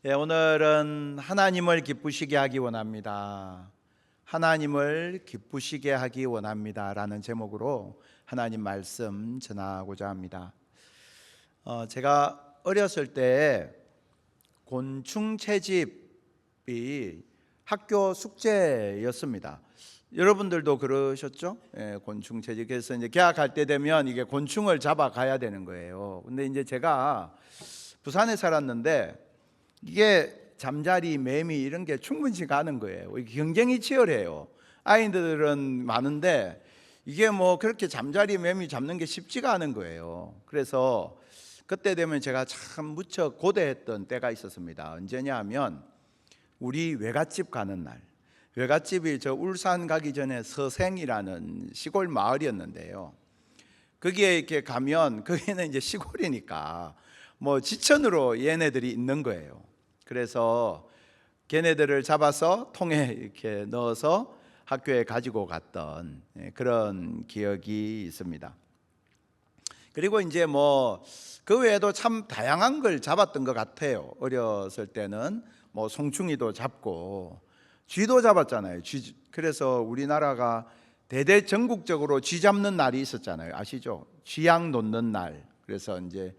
오늘은 하나님을 기쁘시게 하기 원합니다. 하나님을 기쁘시게 하기 원합니다 라는 제목으로 하나님 말씀 전하고자 합니다. 제가 어렸을 때 곤충 채집이 학교 숙제였습니다. 여러분들도 그러셨죠? 곤충 채집에서 이제 개학할 때 되면 이게 곤충을 잡아가야 되는 거예요. 근데 이제 제가 부산에 살았는데 이게 잠자리, 매미 이런 게 충분치 가는 거예요. 경쟁이 치열해요. 아이들은 많은데 이게 뭐 그렇게 잠자리, 매미 잡는 게 쉽지가 않은 거예요. 그래서 그때 되면 제가 참 무척 고대했던 때가 있었습니다. 언제냐 하면 우리 외갓집 가는 날. 외갓집이 저 울산 가기 전에 서생이라는 시골 마을이었는데요. 거기에 이렇게 가면 거기는 이제 시골이니까 뭐 지천으로 얘네들이 있는 거예요. 그래서 걔네들을 잡아서 통에 이렇게 넣어서 학교에 가지고 갔던 그런 기억이 있습니다. 그리고 이제 뭐 그 외에도 참 다양한 걸 잡았던 것 같아요. 어렸을 때는 뭐 송충이도 잡고 쥐도 잡았잖아요. 그래서 우리나라가 대대 전국적으로 쥐 잡는 날이 있었잖아요. 아시죠? 쥐약 놓는 날. 그래서 이제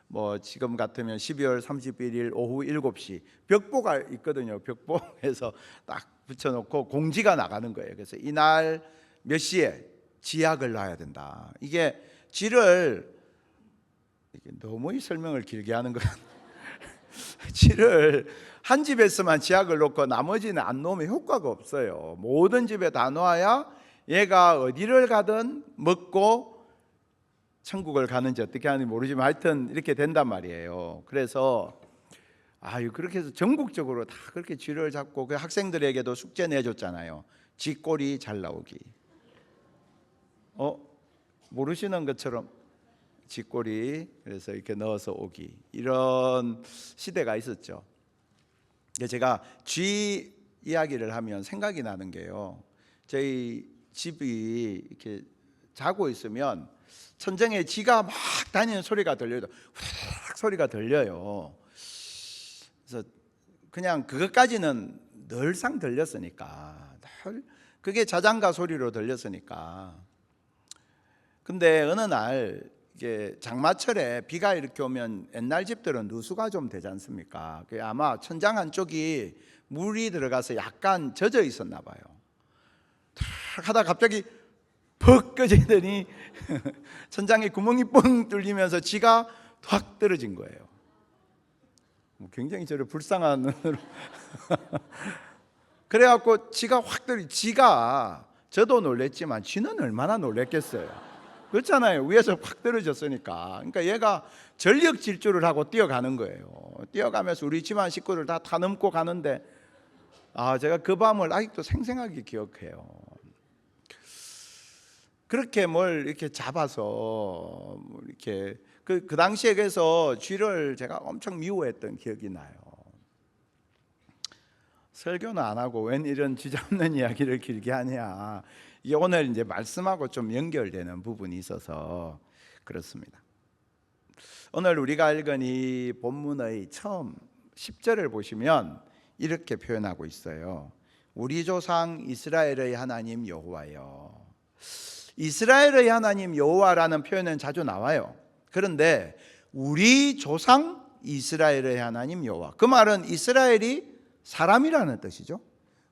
뭐 지금 같으면 12월 31일 오후 7시 벽보가 있거든요. 벽보에서 딱 붙여놓고 공지가 나가는 거예요. 그래서 이날 몇 시에 쥐약을 놔야 된다. 이게 쥐를 너무 이 설명을 길게 하는 것 같아요. 쥐를 한 집에서만 쥐약을 놓고 나머지는 안 놓으면 효과가 없어요. 모든 집에 다 놓아야 얘가 어디를 가든 먹고 천국을 가는지 어떻게 하는지 모르지만 하여튼 이렇게 된단 말이에요. 그래서 그렇게 해서 전국적으로 다 그렇게 쥐를 잡고 그 학생들에게도 숙제 내줬잖아요. 쥐꼬리 잘 나오기. 모르시는 것처럼 쥐꼬리 그래서 이렇게 넣어서 오기, 이런 시대가 있었죠. 제가 쥐 이야기를 하면 생각이 나는 게요, 저희 집이 이렇게 자고 있으면 천장에 쥐가 막 다니는 소리가 들려요. 후루룩 소리가 들려요. 그래서 그냥 그것까지는 늘상 들렸으니까, 그게 자장가 소리로 들렸으니까. 근데 어느 날 이게 장마철에 비가 이렇게 오면 옛날 집들은 누수가 좀 되지 않습니까? 그게 아마 천장 한쪽이 물이 들어가서 약간 젖어 있었나 봐요. 탁 하다 갑자기 퍽 꺼지더니 천장에 구멍이 뻥 뚫리면서 쥐가 확 떨어진 거예요. 굉장히 저를 불쌍한 눈으로 그래갖고 쥐가 확 쥐가, 저도 놀랬지만 쥐는 얼마나 놀랬겠어요. 그렇잖아요. 위에서 확 떨어졌으니까. 그러니까 얘가 전력 질주를 하고 뛰어가는 거예요. 뛰어가면서 우리 집안 식구들 다 넘고 가는데 제가 그 밤을 아직도 생생하게 기억해요. 그렇게 뭘 이렇게 잡아서 이렇게 그 당시에 그래서 쥐를 제가 엄청 미워했던 기억이 나요. 설교는 안 하고 웬 이런 쥐 잡는 이야기를 길게 하냐. 이게 오늘 이제 말씀하고 좀 연결되는 부분이 있어서 그렇습니다. 오늘 우리가 읽은 이 본문의 처음 10절을 보시면 이렇게 표현하고 있어요. 우리 조상 이스라엘의 하나님 여호와여. 이스라엘의 하나님 여호와라는 표현은 자주 나와요. 그런데 우리 조상 이스라엘의 하나님 여호와, 그 말은 이스라엘이 사람이라는 뜻이죠.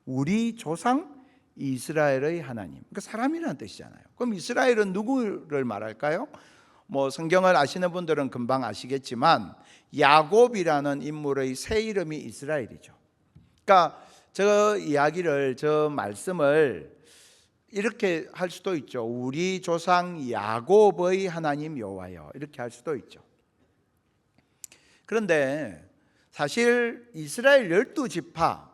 우리 조상 이스라엘의 하나님, 그러니까 사람이라는 뜻이잖아요. 그럼 이스라엘은 누구를 말할까요? 뭐 성경을 아시는 분들은 금방 아시겠지만 야곱이라는 인물의 새 이름이 이스라엘이죠. 그러니까 저 말씀을 이렇게 할 수도 있죠. 우리 조상 야곱의 하나님 여호와여, 이렇게 할 수도 있죠. 그런데 사실 이스라엘 12지파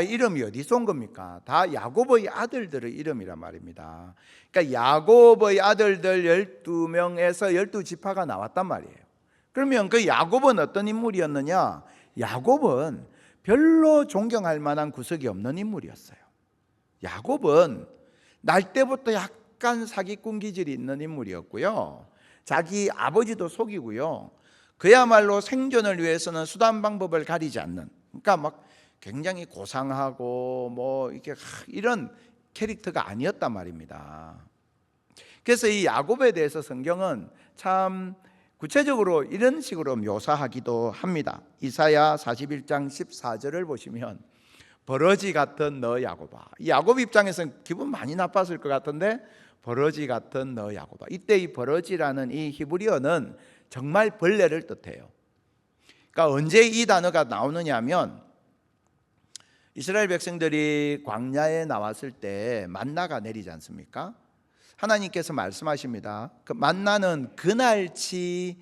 이름이 어디서 온 겁니까? 다 야곱의 아들들의 이름이란 말입니다. 그러니까 야곱의 아들들 12명에서 12지파가 나왔단 말이에요. 그러면 그 야곱은 어떤 인물이었느냐? 야곱은 별로 존경할 만한 구석이 없는 인물이었어요. 야곱은 날 때부터 약간 사기꾼 기질이 있는 인물이었고요. 자기 아버지도 속이고요. 그야말로 생존을 위해서는 수단 방법을 가리지 않는, 그러니까 막 굉장히 고상하고 뭐 이렇게 이런 캐릭터가 아니었단 말입니다. 그래서 이 야곱에 대해서 성경은 참 구체적으로 이런 식으로 묘사하기도 합니다. 이사야 41장 14절을 보시면 버러지 같은 너 야곱아. 이 야곱 입장에서는 기분 많이 나빴을 것 같은데, 버러지 같은 너 야곱아. 이때 이 버러지라는 이 히브리어는 정말 벌레를 뜻해요. 그러니까 언제 이 단어가 나오느냐 하면, 이스라엘 백성들이 광야에 나왔을 때 만나가 내리지 않습니까? 하나님께서 말씀하십니다. 그 만나는 그날치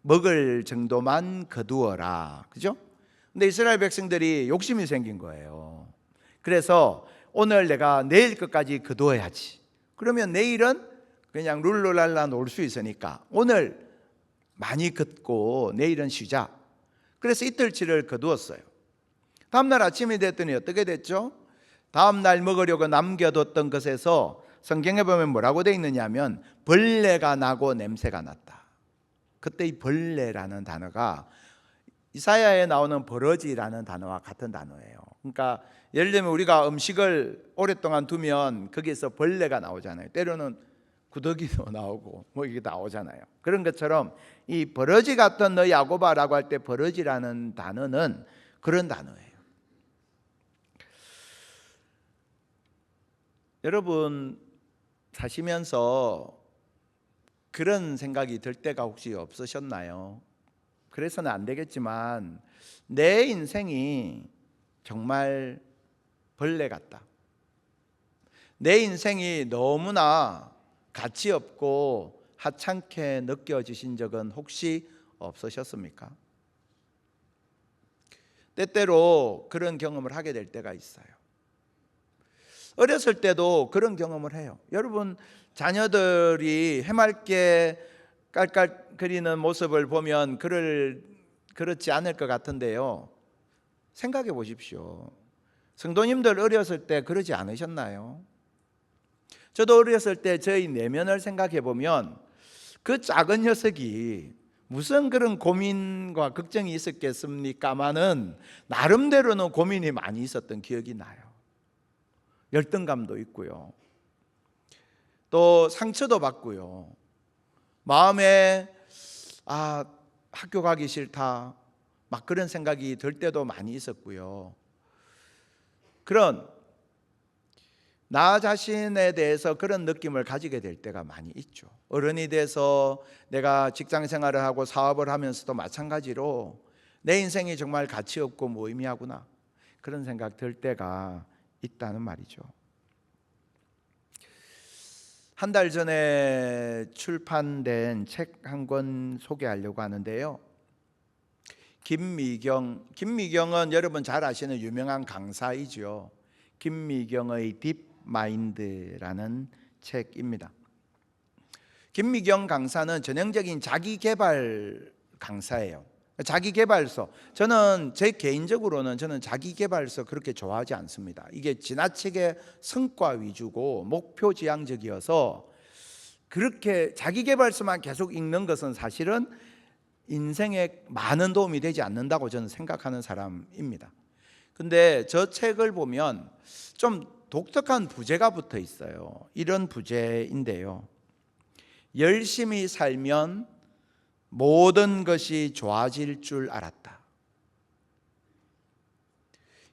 먹을 정도만 거두어라. 그죠? 근데 이스라엘 백성들이 욕심이 생긴 거예요. 그래서 오늘 내가 내일 것까지 거두어야지. 그러면 내일은 그냥 룰루랄라 놀 수 있으니까 오늘 많이 걷고 내일은 쉬자. 그래서 이틀치를 거두었어요. 다음날 아침이 됐더니 어떻게 됐죠? 다음날 먹으려고 남겨뒀던 것에서 성경에 보면 뭐라고 되어 있느냐 하면 벌레가 나고 냄새가 났다. 그때 이 벌레라는 단어가 이사야에 나오는 버러지라는 단어와 같은 단어예요. 그러니까 예를 들면 우리가 음식을 오랫동안 두면 거기에서 벌레가 나오잖아요. 때로는 구더기도 나오고 뭐 이게 나오잖아요. 그런 것처럼 이 버러지 같은 너 야곱아라고 할 때 버러지라는 단어는 그런 단어예요. 여러분 사시면서 그런 생각이 들 때가 혹시 없으셨나요? 그래서는 안 되겠지만 내 인생이 정말 벌레 같다. 내 인생이 너무나 가치 없고 하찮게 느껴지신 적은 혹시 없으셨습니까? 때때로 그런 경험을 하게 될 때가 있어요. 어렸을 때도 그런 경험을 해요. 여러분 자녀들이 해맑게 깔깔거리는 모습을 보면 그렇지 않을 것 같은데요, 생각해 보십시오. 성도님들 어렸을 때 그러지 않으셨나요? 저도 어렸을 때 저희 내면을 생각해 보면 그 작은 녀석이 무슨 그런 고민과 걱정이 있었겠습니까마는 나름대로는 고민이 많이 있었던 기억이 나요. 열등감도 있고요, 또 상처도 받고요, 마음에 학교 가기 싫다 막 그런 생각이 들 때도 많이 있었고요. 그런 나 자신에 대해서 그런 느낌을 가지게 될 때가 많이 있죠. 어른이 돼서 내가 직장 생활을 하고 사업을 하면서도 마찬가지로 내 인생이 정말 가치 없고 무의미하구나 그런 생각 들 때가 있다는 말이죠. 한 달 전에 출판된 책 한 권 소개하려고 하는데요. 김미경은 여러분 잘 아시는 유명한 강사이죠. 김미경의 딥마인드라는 책입니다. 김미경 강사는 전형적인 자기개발 강사예요. 자기개발서, 저는 제 개인적으로는 저는 자기개발서 그렇게 좋아하지 않습니다. 이게 지나치게 성과 위주고 목표지향적이어서 그렇게 자기개발서만 계속 읽는 것은 사실은 인생에 많은 도움이 되지 않는다고 저는 생각하는 사람입니다. 근데 저 책을 보면 좀 독특한 부제가 붙어 있어요. 이런 부제인데요, 열심히 살면 모든 것이 좋아질 줄 알았다.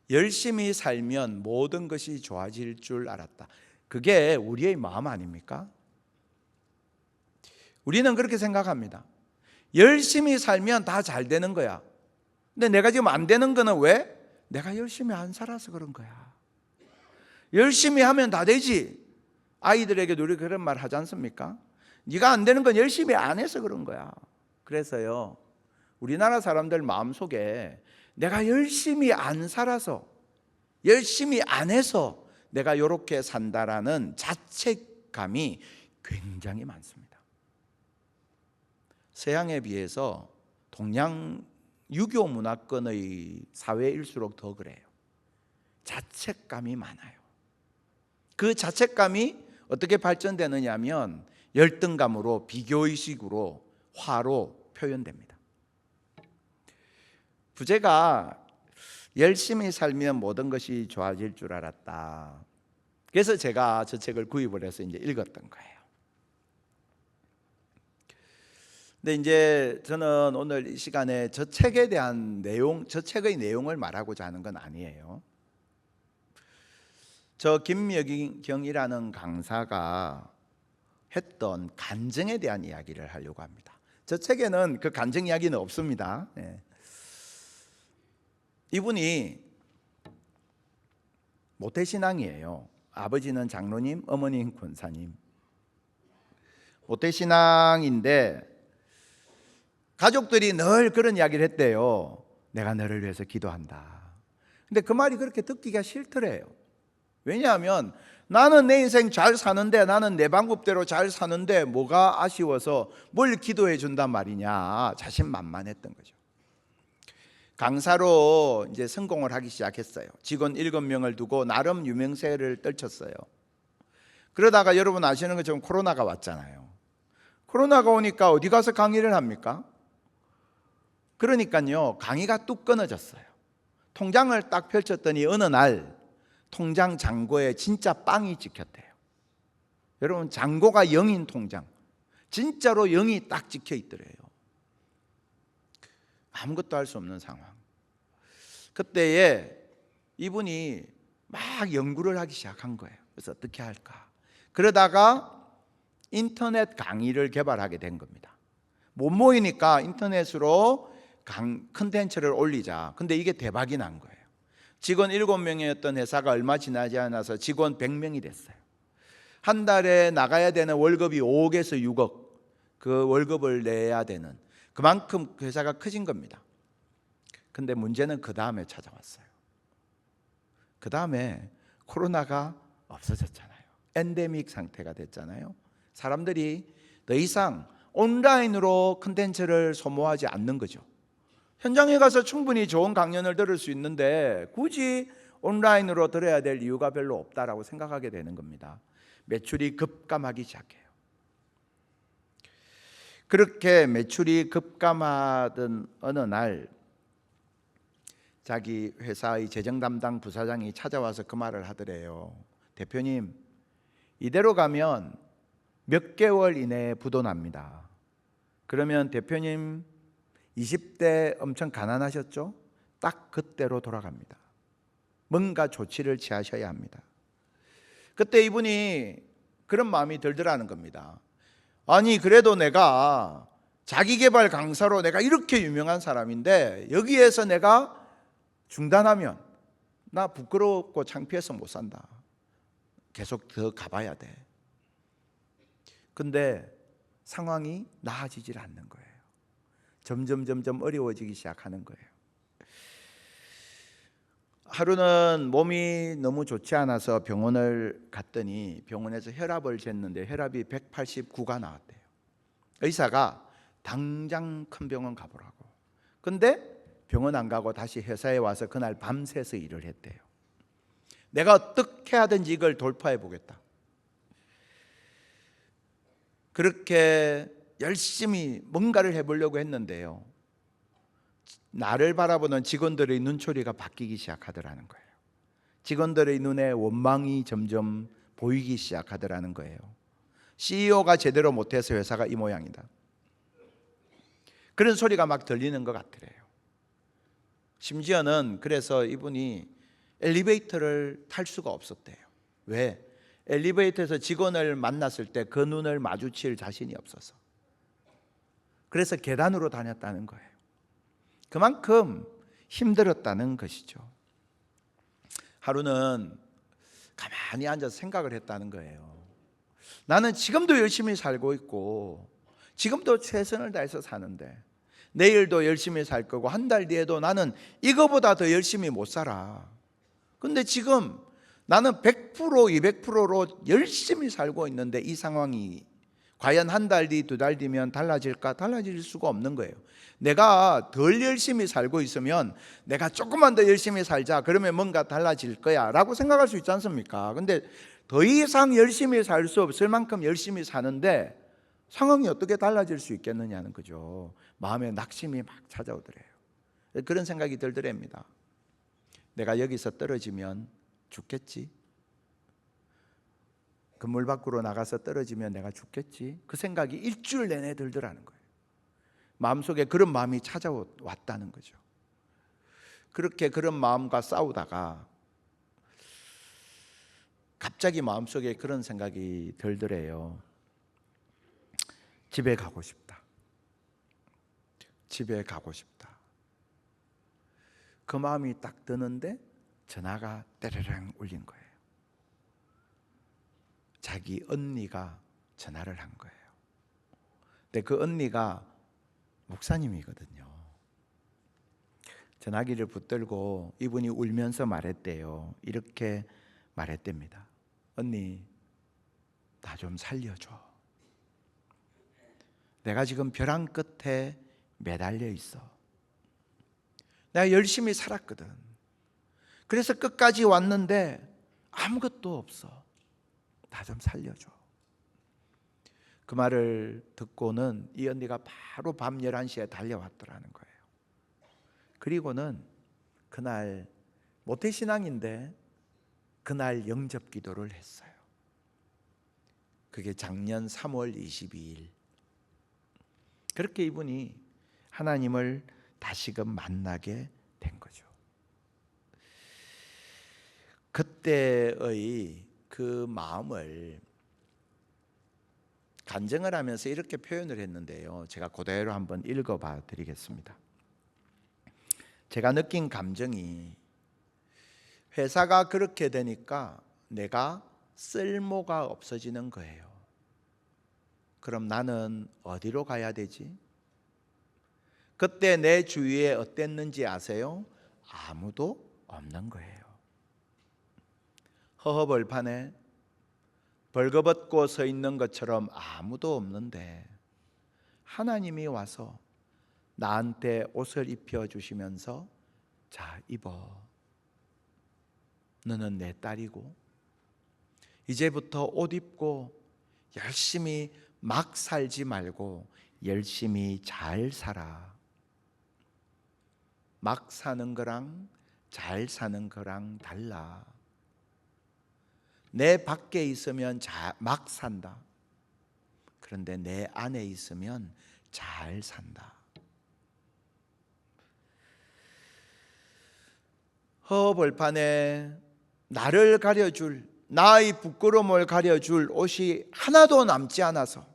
열심히 살면 모든 것이 좋아질 줄 알았다. 그게 우리의 마음 아닙니까? 우리는 그렇게 생각합니다. 열심히 살면 다 잘 되는 거야. 근데 내가 지금 안 되는 거는 왜? 내가 열심히 안 살아서 그런 거야. 열심히 하면 다 되지. 아이들에게도 우리 그런 말 하지 않습니까? 네가 안 되는 건 열심히 안 해서 그런 거야. 그래서요, 우리나라 사람들 마음속에 내가 열심히 안 살아서, 열심히 안 해서 내가 이렇게 산다라는 자책감이 굉장히 많습니다. 서양에 비해서 동양 유교 문화권의 사회일수록 더 그래요. 자책감이 많아요. 그 자책감이 어떻게 발전되느냐 하면 열등감으로, 비교의식으로, 화로 표현됩니다. 부제가 열심히 살면 모든 것이 좋아질 줄 알았다. 그래서 제가 저 책을 구입을 해서 이제 읽었던 거예요. 근데 이제 저는 오늘 이 시간에 저 책에 대한 내용, 저 책의 내용을 말하고자 하는 건 아니에요. 저 김여경이라는 강사가 했던 간증에 대한 이야기를 하려고 합니다. 저 책에는 그 간증 이야기는 없습니다. 네. 이분이 모태신앙이에요. 아버지는 장로님, 어머니는 권사님. 모태신앙인데 가족들이 늘 그런 이야기를 했대요. 내가 너를 위해서 기도한다. 근데 그 말이 그렇게 듣기가 싫더래요. 왜냐하면 나는 내 인생 잘 사는데, 나는 내 방법대로 잘 사는데 뭐가 아쉬워서 뭘 기도해 준단 말이냐, 자신만만했던 거죠. 강사로 이제 성공을 하기 시작했어요. 직원 7명을 두고 나름 유명세를 떨쳤어요. 그러다가 여러분 아시는 것처럼 코로나가 왔잖아요. 코로나가 오니까 어디 가서 강의를 합니까? 그러니까요, 강의가 뚝 끊어졌어요. 통장을 딱 펼쳤더니 어느 날 통장 잔고에 진짜 빵이 찍혔대요. 여러분, 잔고가 0인 통장, 진짜로 0이 딱 찍혀 있더래요. 아무것도 할 수 없는 상황. 그때에 이분이 막 연구를 하기 시작한 거예요. 그래서 어떻게 할까? 그러다가 인터넷 강의를 개발하게 된 겁니다. 못 모이니까 인터넷으로 컨텐츠를 올리자. 근데 이게 대박이 난 거예요. 직원 7명이었던 회사가 얼마 지나지 않아서 직원 100명이 됐어요. 한 달에 나가야 되는 월급이 5억에서 6억, 그 월급을 내야 되는, 그만큼 회사가 커진 겁니다. 근데 문제는 그 다음에 찾아왔어요. 그 다음에 코로나가 없어졌잖아요. 엔데믹 상태가 됐잖아요. 사람들이 더 이상 온라인으로 컨텐츠를 소모하지 않는 거죠. 현장에 가서 충분히 좋은 강연을 들을 수 있는데 굳이 온라인으로 들어야 될 이유가 별로 없다라고 생각하게 되는 겁니다. 매출이 급감하기 시작해요. 그렇게 매출이 급감하던 어느 날 자기 회사의 재정 담당 부사장이 찾아와서 그 말을 하더래요. 대표님, 이대로 가면 몇 개월 이내에 부도 납니다. 그러면 대표님 20대 엄청 가난하셨죠? 딱 그때로 돌아갑니다. 뭔가 조치를 취하셔야 합니다. 그때 이분이 그런 마음이 들더라는 겁니다. 아니, 그래도 내가 자기계발 강사로 내가 이렇게 유명한 사람인데 여기에서 내가 중단하면 나 부끄럽고 창피해서 못 산다. 계속 더 가봐야 돼. 근데 상황이 나아지질 않는 거예요. 점점 어려워지기 시작하는 거예요. 하루는 몸이 너무 좋지 않아서 병원을 갔더니 병원에서 혈압을 쟀는데 혈압이 189가 나왔대요. 의사가 당장 큰 병원 가보라고. 근데 병원 안 가고 다시 회사에 와서 그날 밤새서 일을 했대요. 내가 어떻게 하든지 이걸 돌파해 보겠다. 그렇게 열심히 뭔가를 해보려고 했는데요, 나를 바라보는 직원들의 눈초리가 바뀌기 시작하더라는 거예요. 직원들의 눈에 원망이 점점 보이기 시작하더라는 거예요. CEO가 제대로 못해서 회사가 이 모양이다. 그런 소리가 막 들리는 것 같더래요. 심지어는 그래서 이분이 엘리베이터를 탈 수가 없었대요. 왜? 엘리베이터에서 직원을 만났을 때 그 눈을 마주칠 자신이 없어서. 그래서 계단으로 다녔다는 거예요. 그만큼 힘들었다는 것이죠. 하루는 가만히 앉아서 생각을 했다는 거예요. 나는 지금도 열심히 살고 있고 지금도 최선을 다해서 사는데 내일도 열심히 살 거고 한 달 뒤에도 나는 이거보다 더 열심히 못 살아. 근데 지금 나는 100%, 200%로 열심히 살고 있는데 이 상황이 과연 한 달 뒤, 2달 뒤면 달라질까? 달라질 수가 없는 거예요. 내가 덜 열심히 살고 있으면 내가 조금만 더 열심히 살자, 그러면 뭔가 달라질 거야 라고 생각할 수 있지 않습니까? 근데 더 이상 열심히 살 수 없을 만큼 열심히 사는데 상황이 어떻게 달라질 수 있겠느냐는 거죠. 마음에 낙심이 막 찾아오더래요. 그런 생각이 들더랍니다. 내가 여기서 떨어지면 죽겠지. 건물 밖으로 나가서 떨어지면 내가 죽겠지. 그 생각이 일주일 내내 들더라는 거예요. 마음속에 그런 마음이 찾아왔다는 거죠. 그렇게 그런 마음과 싸우다가 갑자기 마음속에 그런 생각이 들더래요. 집에 가고 싶다. 집에 가고 싶다. 그 마음이 딱 드는데 전화가 때르릉 울린 거예요. 자기 언니가 전화를 한 거예요. 근데 그 언니가 목사님이거든요. 전화기를 붙들고 이분이 울면서 말했대요. 이렇게 말했답니다. 언니, 나 좀 살려줘. 내가 지금 벼랑 끝에 매달려 있어. 내가 열심히 살았거든. 그래서 끝까지 왔는데 아무것도 없어. 나 좀 살려줘. 그 말을 듣고는 이 언니가 바로 밤 11시에 달려왔더라는 거예요. 그리고는 그날 모태신앙인데 그날 영접 기도를 했어요. 그게 작년 3월 22일. 그렇게 이분이 하나님을 다시금 만나게 된 거죠. 그때의 그 마음을 간증을 하면서 이렇게 표현을 했는데요. 제가 그대로 한번 읽어봐 드리겠습니다. 제가 느낀 감정이 회사가 그렇게 되니까 내가 쓸모가 없어지는 거예요. 그럼 나는 어디로 가야 되지? 그때 내 주위에 어땠는지 아세요? 아무도 없는 거예요. 허허벌판에 벌거벗고 서 있는 것처럼 아무도 없는데 하나님이 와서 나한테 옷을 입혀주시면서 자, 입어. 너는 내 딸이고 이제부터 옷 입고 열심히 막 살지 말고 열심히 잘 살아. 막 사는 거랑 잘 사는 거랑 달라. 내 밖에 있으면 막 산다. 그런데 내 안에 있으면 잘 산다. 허벌판에 나를 가려줄, 나의 부끄러움을 가려줄 옷이 하나도 남지 않아서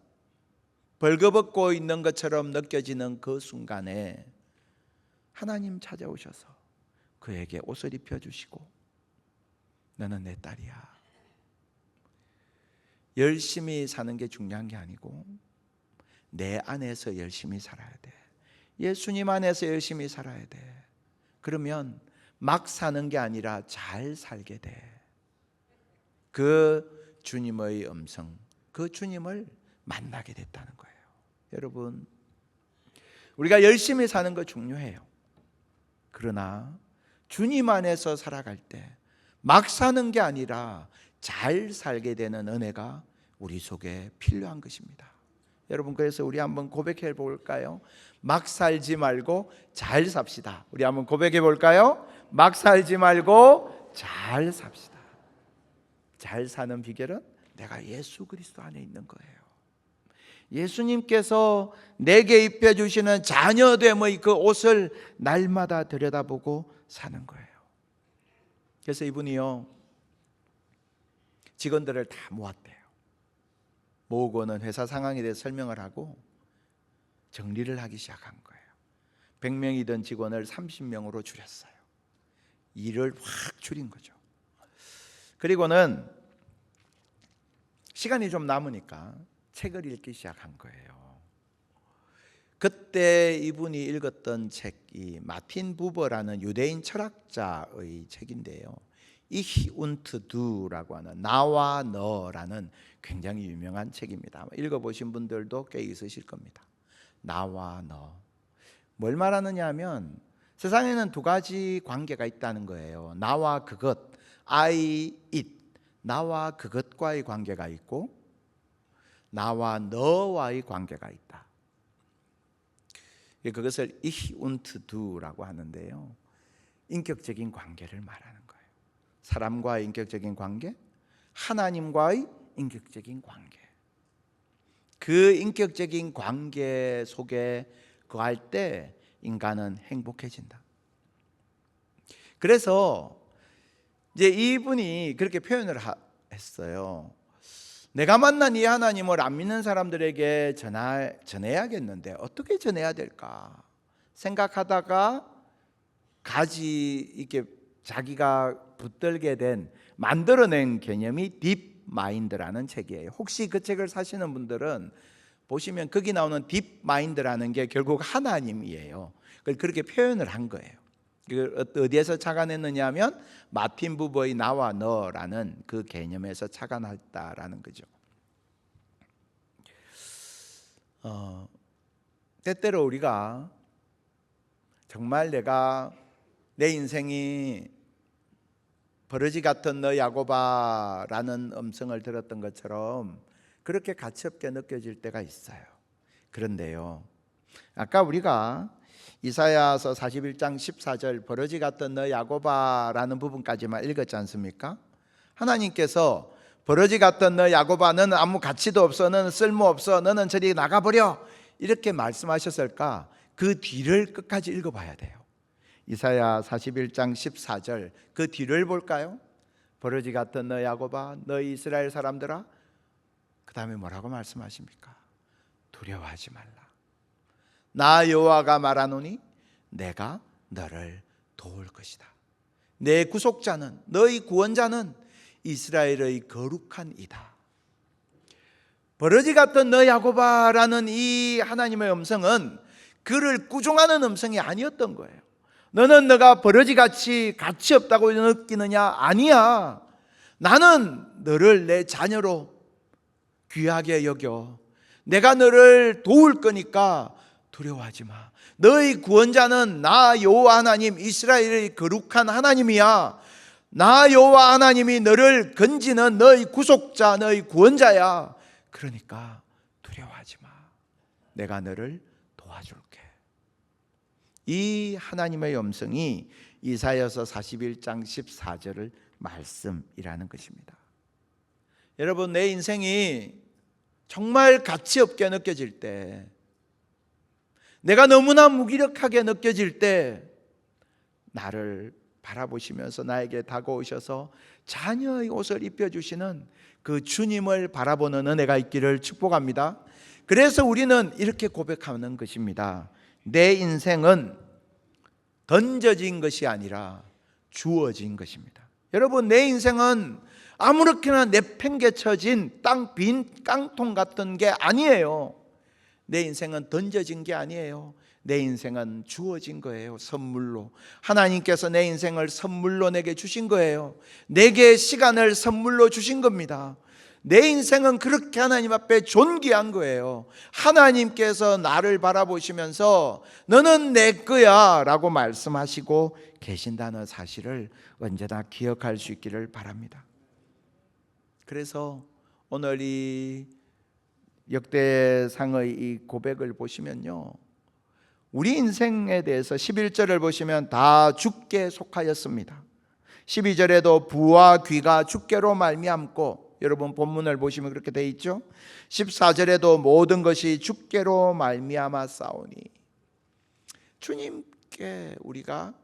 벌거벗고 있는 것처럼 느껴지는 그 순간에 하나님 찾아오셔서 그에게 옷을 입혀주시고 너는 내 딸이야. 열심히 사는 게 중요한 게 아니고 내 안에서 열심히 살아야 돼. 예수님 안에서 열심히 살아야 돼. 그러면 막 사는 게 아니라 잘 살게 돼. 그 주님의 음성, 그 주님을 만나게 됐다는 거예요. 여러분, 우리가 열심히 사는 거 중요해요. 그러나 주님 안에서 살아갈 때 막 사는 게 아니라 잘 살게 되는 은혜가 우리 속에 필요한 것입니다. 여러분, 그래서 우리 한번 고백해 볼까요? 막 살지 말고 잘 삽시다. 우리 한번 고백해 볼까요? 막 살지 말고 잘 삽시다. 잘 사는 비결은 내가 예수 그리스도 안에 있는 거예요. 예수님께서 내게 입혀주시는 자녀됨의 그 옷을 날마다 들여다보고 사는 거예요. 그래서 이분이요, 직원들을 다 모았대요. 모으고는 회사 상황에 대해 설명을 하고 정리를 하기 시작한 거예요. 100명이던 직원을 30명으로 줄였어요. 일을 확 줄인 거죠. 그리고는 시간이 좀 남으니까 책을 읽기 시작한 거예요. 그때 이분이 읽었던 책이 마틴 부버라는 유대인 철학자의 책인데요. Ich und du라고 하는 나와 너라는 굉장히 유명한 책입니다. 읽어보신 분들도 꽤 있으실 겁니다. 나와 너. 뭘 말하느냐 하면 세상에는 두 가지 관계가 있다는 거예요. 나와 그것, I, it. 나와 그것과의 관계가 있고 나와 너와의 관계가 있다. 그것을 ich und du라고 하는데요, 인격적인 관계를 말하는 거예요. 사람과의 인격적인 관계, 하나님과의 인격적인 관계. 그 인격적인 관계 속에 거할 때 인간은 행복해진다. 그래서 이제 이분이 그렇게 표현을 했어요. 내가 만난 이 하나님을 안 믿는 사람들에게 전해야겠는데 어떻게 전해야 될까 생각하다가 이렇게 자기가 붙들게 된, 만들어낸 개념이 딥 마인드라는 책이에요. 혹시 그 책을 사시는 분들은 보시면 거기 나오는 딥 마인드라는 게 결국 하나님이에요. 그렇게 표현을 한 거예요. 어디에서 착안했느냐 하면 마틴 부버의 나와 너라는 그 개념에서 착안했다라는 거죠. 때때로 우리가 정말 내가 내 인생이 버러지 같은 너 야고바라는 음성을 들었던 것처럼 그렇게 가치없게 느껴질 때가 있어요. 그런데요, 아까 우리가 이사야서 41장 14절 버러지 같은 너 야고바라는 부분까지만 읽었지 않습니까? 하나님께서 버러지 같은 너 야고바, 너는 아무 가치도 없어, 너는 쓸모없어, 너는 저리 나가버려, 이렇게 말씀하셨을까? 그 뒤를 끝까지 읽어봐야 돼요. 이사야 41장 14절 그 뒤를 볼까요? 버러지 같은 너 야고바, 너 이스라엘 사람들아, 그 다음에 뭐라고 말씀하십니까? 두려워하지 말라. 나 여호와가 말하노니 내가 너를 도울 것이다. 내 구속자는, 너희 구원자는 이스라엘의 거룩한 이다. 버러지 같은 너 야고바라는 이 하나님의 음성은 그를 꾸중하는 음성이 아니었던 거예요. 너는 너가 버러지같이 가치 없다고 느끼느냐? 아니야. 나는 너를 내 자녀로 귀하게 여겨. 내가 너를 도울 거니까 두려워하지 마. 너희 구원자는 나 여호와 하나님, 이스라엘의 거룩한 하나님이야. 나 여호와 하나님이 너를 건지는 너희 구속자, 너희 구원자야. 그러니까 두려워하지 마. 내가 너를 도와줄게. 이 하나님의 음성이 이사야서 41장 14절을 말씀이라는 것입니다. 여러분, 내 인생이 정말 가치 없게 느껴질 때, 내가 너무나 무기력하게 느껴질 때 나를 바라보시면서 나에게 다가오셔서 자녀의 옷을 입혀주시는 그 주님을 바라보는 은혜가 있기를 축복합니다. 그래서 우리는 이렇게 고백하는 것입니다. 내 인생은 던져진 것이 아니라 주어진 것입니다. 여러분, 내 인생은 아무렇게나 내팽개쳐진 빈 깡통 같은 게 아니에요. 내 인생은 던져진 게 아니에요. 내 인생은 주어진 거예요. 선물로. 하나님께서 내 인생을 선물로 내게 주신 거예요. 내게 시간을 선물로 주신 겁니다. 내 인생은 그렇게 하나님 앞에 존귀한 거예요. 하나님께서 나를 바라보시면서 너는 내 거야 라고 말씀하시고 계신다는 사실을 언제나 기억할 수 있기를 바랍니다. 그래서 오늘 이 역대상의 이 고백을 보시면요, 우리 인생에 대해서 11절을 보시면 다 주께 속하였습니다. 12절에도 부와 귀가 주께로 말미암고, 여러분 본문을 보시면 그렇게 돼 있죠. 14절에도 모든 것이 주께로 말미암아 싸우니, 주님께 우리가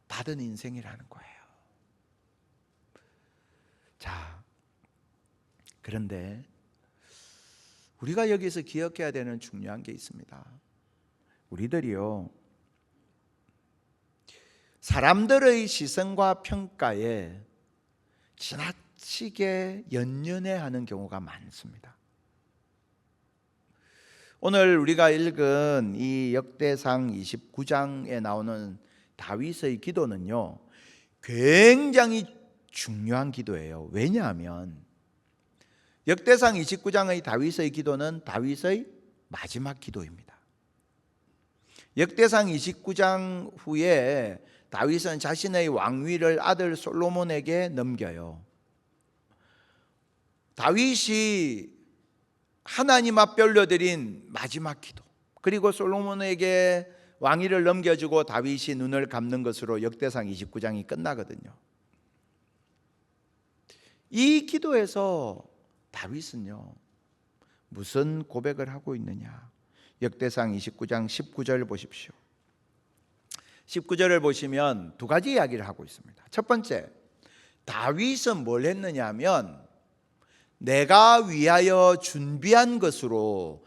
받은 인생이라는 거예요. 자, 그런데 우리가 여기서 기억해야 되는 중요한 게 있습니다. 우리들이요, 사람들의 시선과 평가에 지나치게 연연해하는 경우가 많습니다. 오늘 우리가 읽은 이 역대상 29장에 나오는 다윗의 기도는요, 굉장히 중요한 기도예요. 왜냐하면 역대상 29장의 다윗의 기도는 다윗의 마지막 기도입니다. 역대상 29장 후에 다윗은 자신의 왕위를 아들 솔로몬에게 넘겨요. 다윗이 하나님 앞에 올려드린 마지막 기도, 그리고 솔로몬에게 왕위를 넘겨주고 다윗이 눈을 감는 것으로 역대상 29장이 끝나거든요. 이 기도에서 다윗은요 무슨 고백을 하고 있느냐? 역대상 29장 19절 보십시오. 19절을 보시면 두 가지 이야기를 하고 있습니다. 첫 번째, 다윗은 뭘 했느냐 하면 내가 위하여 준비한 것으로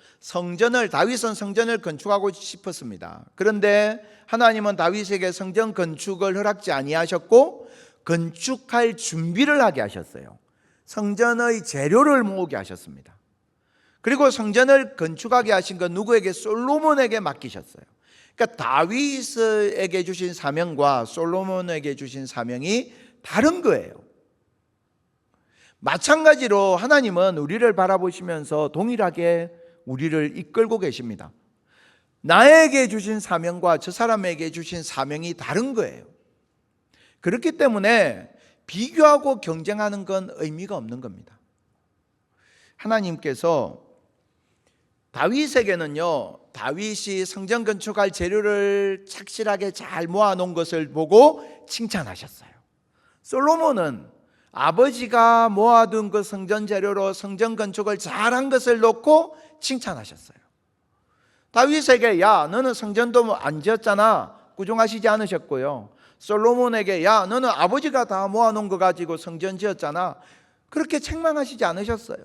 다윗은 성전을 건축하고 싶었습니다. 그런데 하나님은 다윗에게 성전 건축을 허락지 아니하셨고 건축할 준비를 하게 하셨어요. 성전의 재료를 모으게 하셨습니다. 그리고 성전을 건축하게 하신 건 누구에게? 솔로몬에게 맡기셨어요. 그러니까 다윗에게 주신 사명과 솔로몬에게 주신 사명이 다른 거예요. 마찬가지로 하나님은 우리를 바라보시면서 동일하게 우리를 이끌고 계십니다. 나에게 주신 사명과 저 사람에게 주신 사명이 다른 거예요. 그렇기 때문에 비교하고 경쟁하는 건 의미가 없는 겁니다. 하나님께서 다윗에게는요, 다윗이 성전 건축할 재료를 착실하게 잘 모아놓은 것을 보고 칭찬하셨어요. 솔로몬은 아버지가 모아둔 그 성전 재료로 성전 건축을 잘한 것을 놓고 칭찬하셨어요. 다윗에게 야 너는 성전도 안 지었잖아 꾸중하시지 않으셨고요. 솔로몬에게 야 너는 아버지가 다 모아놓은 거 가지고 성전 지었잖아 그렇게 책망하시지 않으셨어요.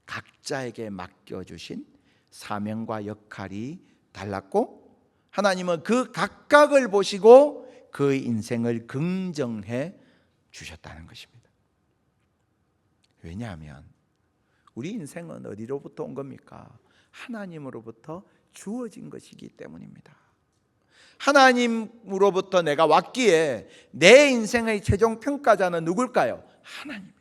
각자에게 맡겨주신 사명과 역할이 달랐고 하나님은 그 각각을 보시고 그 인생을 긍정해 주셨다는 것입니다. 왜냐하면 우리 인생은 어디로부터 온 겁니까? 하나님으로부터 주어진 것이기 때문입니다. 하나님으로부터 내가 왔기에 내 인생의 최종 평가자는 누굴까요? 하나님이에요.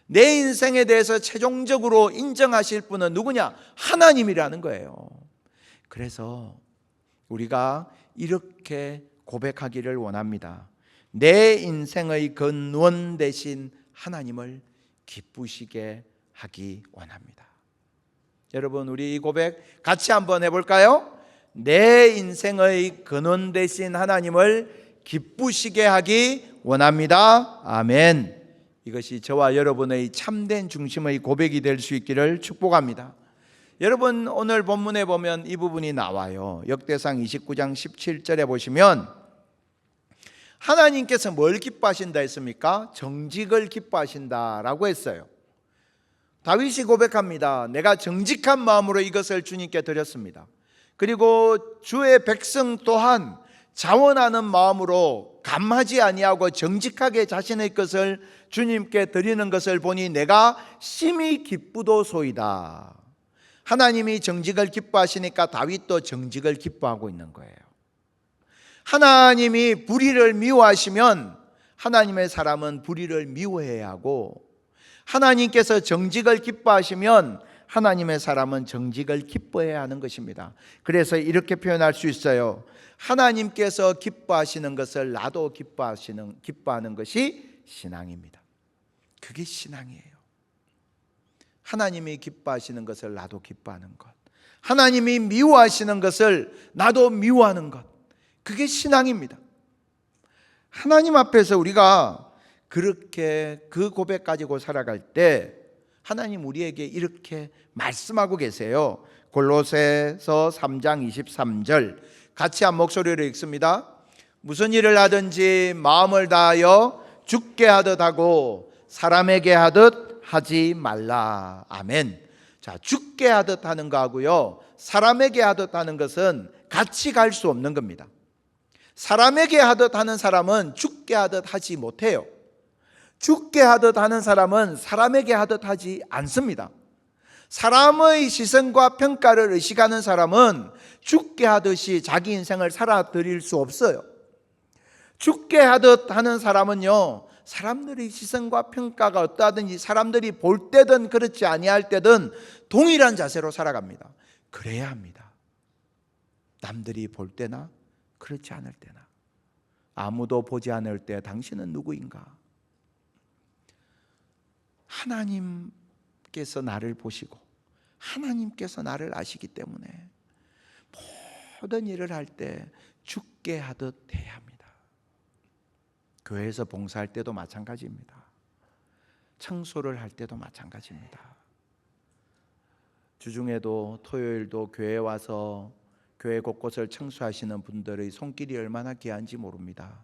내 인생에 대해서 최종적으로 인정하실 분은 누구냐? 하나님이라는 거예요. 그래서 우리가 이렇게 고백하기를 원합니다. 내 인생의 근원 되신 하나님을 기쁘시게 하기 원합니다. 여러분 우리 이 고백 같이 한번 해볼까요? 내 인생의 근원 되신 하나님을 기쁘시게 하기 원합니다. 아멘. 이것이 저와 여러분의 참된 중심의 고백이 될 수 있기를 축복합니다. 여러분 오늘 본문에 보면 이 부분이 나와요. 역대상 29장 17절에 보시면 하나님께서 뭘 기뻐하신다 했습니까? 정직을 기뻐하신다라고 했어요. 다윗이 고백합니다. 내가 정직한 마음으로 이것을 주님께 드렸습니다. 그리고 주의 백성 또한 자원하는 마음으로 감하지 아니하고 정직하게 자신의 것을 주님께 드리는 것을 보니 내가 심히 기쁘도소이다. 하나님이 정직을 기뻐하시니까 다윗도 정직을 기뻐하고 있는 거예요. 하나님이 불의를 미워하시면 하나님의 사람은 불의를 미워해야 하고 하나님께서 정직을 기뻐하시면 하나님의 사람은 정직을 기뻐해야 하는 것입니다. 그래서 이렇게 표현할 수 있어요. 하나님께서 기뻐하시는 것을 나도 기뻐하는 것이 신앙입니다. 그게 신앙이에요. 하나님이 기뻐하시는 것을 나도 기뻐하는 것, 하나님이 미워하시는 것을 나도 미워하는 것, 그게 신앙입니다. 하나님 앞에서 우리가 그렇게 그 고백 가지고 살아갈 때 하나님 우리에게 이렇게 말씀하고 계세요. 골로새서 3장 23절 같이 한 목소리로 읽습니다. 무슨 일을 하든지 마음을 다하여 주께 하듯 하고 사람에게 하듯 하지 말라. 아멘. 자, 주께 하듯 하는 거하고요 사람에게 하듯 하는 것은 같이 갈 수 없는 겁니다. 사람에게 하듯 하는 사람은 주께 하듯 하지 못해요. 주께 하듯 하는 사람은 사람에게 하듯 하지 않습니다. 사람의 시선과 평가를 의식하는 사람은 주께 하듯이 자기 인생을 살아드릴 수 없어요. 주께 하듯 하는 사람은요 사람들의 시선과 평가가 어떠하든지 사람들이 볼 때든 그렇지 아니할 때든 동일한 자세로 살아갑니다. 그래야 합니다. 남들이 볼 때나 그렇지 않을 때나 아무도 보지 않을 때 당신은 누구인가? 하나님께서 나를 보시고 하나님께서 나를 아시기 때문에 모든 일을 할 때 죽게 하듯 해야 합니다. 교회에서 봉사할 때도 마찬가지입니다. 청소를 할 때도 마찬가지입니다. 주중에도 토요일도 교회에 와서 교회 곳곳을 청소하시는 분들의 손길이 얼마나 귀한지 모릅니다.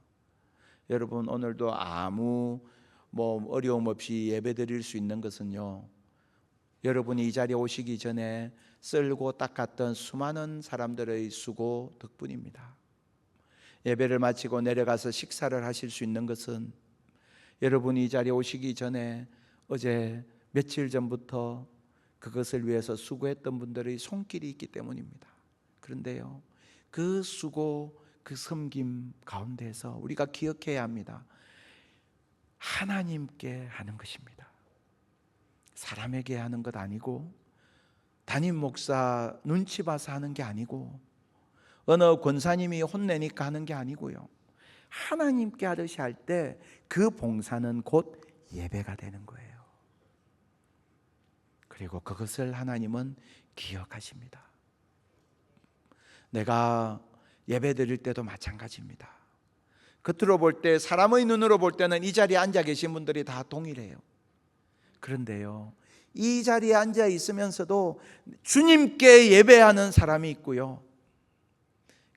여러분, 오늘도 아무 어려움 없이 예배 드릴 수 있는 것은요, 여러분이 이 자리에 오시기 전에 쓸고 닦았던 수많은 사람들의 수고 덕분입니다. 예배를 마치고 내려가서 식사를 하실 수 있는 것은 여러분이 이 자리에 오시기 전에 어제 며칠 전부터 그것을 위해서 수고했던 분들의 손길이 있기 때문입니다. 그런데요, 그 수고, 그 섬김 가운데서 우리가 기억해야 합니다. 하나님께 하는 것입니다. 사람에게 하는 것 아니고, 담임 목사 눈치 봐서 하는 게 아니고, 어느 권사님이 혼내니까 하는 게 아니고요, 하나님께 하듯이 할 때 그 봉사는 곧 예배가 되는 거예요. 그리고 그것을 하나님은 기억하십니다. 내가 예배 드릴 때도 마찬가지입니다. 겉으로 볼 때, 사람의 눈으로 볼 때는 이 자리에 앉아 계신 분들이 다 동일해요. 그런데요, 이 자리에 앉아 있으면서도 주님께 예배하는 사람이 있고요,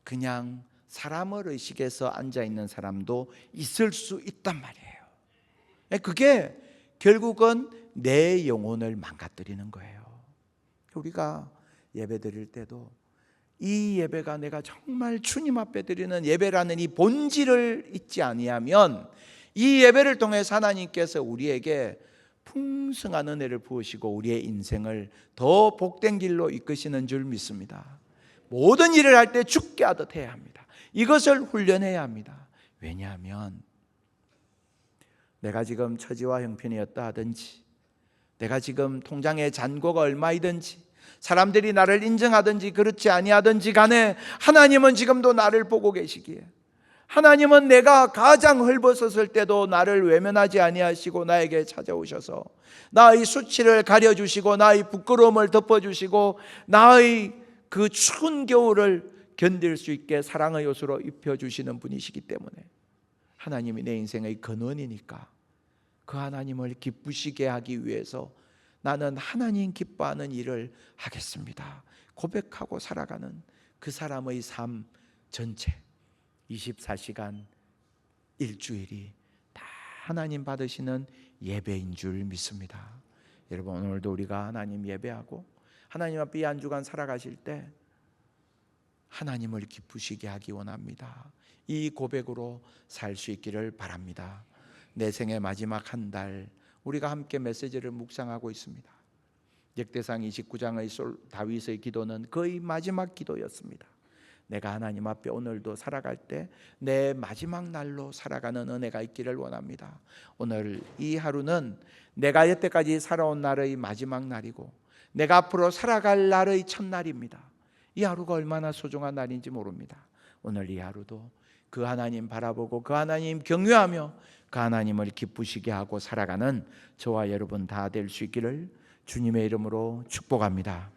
그냥 사람을 의식해서 앉아 있는 사람도 있을 수 있단 말이에요. 그게 결국은 내 영혼을 망가뜨리는 거예요. 우리가 예배 드릴 때도 이 예배가 내가 정말 주님 앞에 드리는 예배라는 이 본질을 잊지 아니하면 이 예배를 통해서 하나님께서 우리에게 풍성한 은혜를 부으시고 우리의 인생을 더 복된 길로 이끄시는 줄 믿습니다. 모든 일을 할 때 죽게 하듯 해야 합니다. 이것을 훈련해야 합니다. 왜냐하면 내가 지금 처지와 형편이 어떠하든지, 내가 지금 통장에 잔고가 얼마이든지, 사람들이 나를 인정하든지 그렇지 아니하든지 간에 하나님은 지금도 나를 보고 계시기에, 하나님은 내가 가장 헐벗었을 때도 나를 외면하지 아니하시고 나에게 찾아오셔서 나의 수치를 가려주시고 나의 부끄러움을 덮어주시고 나의 그 추운 겨울을 견딜 수 있게 사랑의 옷으로 입혀주시는 분이시기 때문에 하나님이 내 인생의 근원이니까 그 하나님을 기쁘시게 하기 위해서 나는 하나님 기뻐하는 일을 하겠습니다 고백하고 살아가는 그 사람의 삶 전체 24시간 일주일이 다 하나님 받으시는 예배인 줄 믿습니다. 여러분, 오늘도 우리가 하나님 예배하고 하나님 앞에 이 한 주간 살아가실 때 하나님을 기쁘시게 하기 원합니다. 이 고백으로 살 수 있기를 바랍니다. 내 생의 마지막 한 달 우리가 함께 메시지를 묵상하고 있습니다. 역대상 29장의 다윗의 기도는 거의 마지막 기도였습니다. 내가 하나님 앞에 오늘도 살아갈 때 내 마지막 날로 살아가는 은혜가 있기를 원합니다. 오늘 이 하루는 내가 여태까지 살아온 날의 마지막 날이고 내가 앞으로 살아갈 날의 첫날입니다. 이 하루가 얼마나 소중한 날인지 모릅니다. 오늘 이 하루도 그 하나님 바라보고 그 하나님 경외하며 그 하나님을 기쁘시게 하고 살아가는 저와 여러분 다 될 수 있기를 주님의 이름으로 축복합니다.